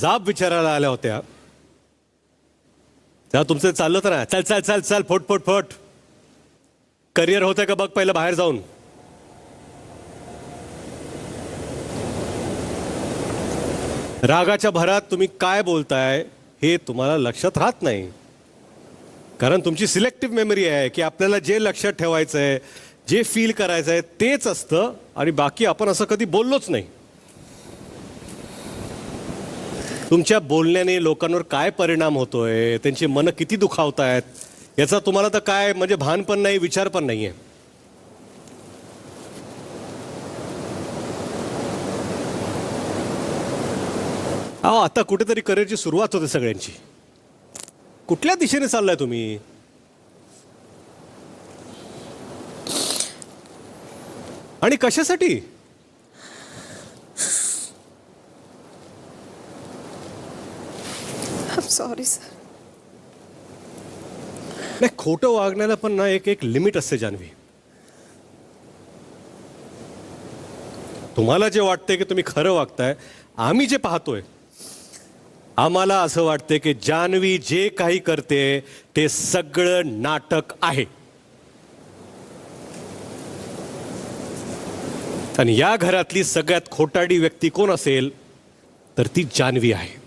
जाब विचारायला आल्या होत्या तेव्हा तुमचं चाललं तर ना, चल चल चल चल फोट फोट फोट. करिअर होतंय का बघ पहिलं बाहेर जाऊन. रागाच्या भरात तुम्ही काय बोलताय हे तुम्हाला लक्षात राहत नाही. कारण तुमची सिलेक्टिव्ह मेमरी आहे की आपल्याला जे लक्षात ठेवायचं आहे, जे फील करायचं आहे तेच असतं आणि बाकी आपण असं कधी बोललोच नाही. तुमच्या बोलण्याने लोकांवर काय परिणाम होतोय, त्यांची मनं किती दुखावतायत याचा तुम्हाला तर काय म्हणजे भान पण नाही, विचार पण नाहीये. अहो आता कुठेतरी करिअरची सुरुवात होते सगळ्यांची. कुठल्या दिशेने चाललाय तुम्ही? आणि कशासाठी? Sorry sir. नाही, खोटं वागण्याला पण ना एक एक लिमिट असते जान्हवी. तुम्हाला जे वाटतंय की तुम्ही खरं वागताय, आम्ही जे पाहतोय आम्हाला असं वाटतंय की जान्हवी जे काही करते ते सगळं नाटक आहे. आणि या घरातली सगळ्यात खोटाडी व्यक्ती कोण असेल तर ती जान्हवी आहे.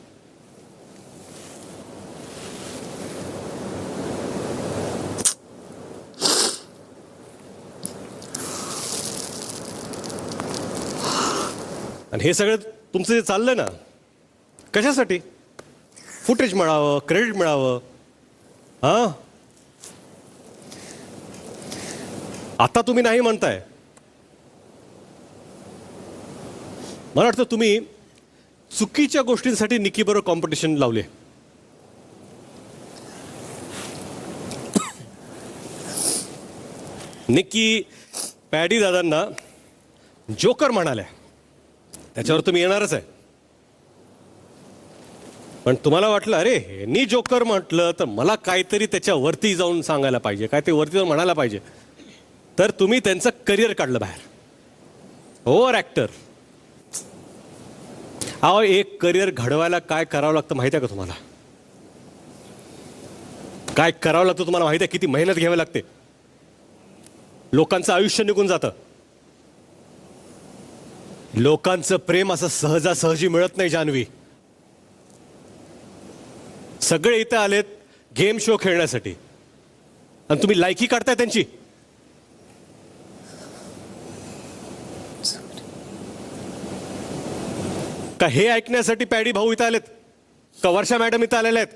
आणि हे सगळं तुमचं जे चाललंय ना, कशासाठी? फुटेज मिळावं, क्रेडिट मिळावं. हा, आता तुम्ही नाही म्हणताय. मला वाटतं तुम्ही चुकीच्या गोष्टींसाठी निकी बरोबर कॉम्पिटिशन लावले. निकी पॅडी दादांना जोकर म्हणाल्या, त्याच्यावर तुम्ही येणारच आहे. पण तुम्हाला वाटलं अरे ह्यांनी जोकर म्हटलं तर मला काहीतरी त्याच्या वरती जाऊन सांगायला पाहिजे, काय ते वरती जाऊन म्हणायला पाहिजे. तर तुम्ही त्यांचं करिअर काढलं बाहेर. Over actor. अहो एक करिअर घडवायला काय करावं लागतं माहिती आहे का तुम्हाला? काय करावं लागतं तुम्हाला माहिती आहे? किती मेहनत घ्यावी लागते. लोकांचं आयुष्य निघून जातं. लोकांचं प्रेम असं सहजासहजी मिळत नाही जान्हवी. सगळे इथं आलेत गेम शो खेळण्यासाठी आणि तुम्ही लायकी काढताय त्यांची. का हे ऐकण्यासाठी पॅडी भाऊ इथं आलेत? का वर्षा मॅडम इथं आलेल्या आहेत?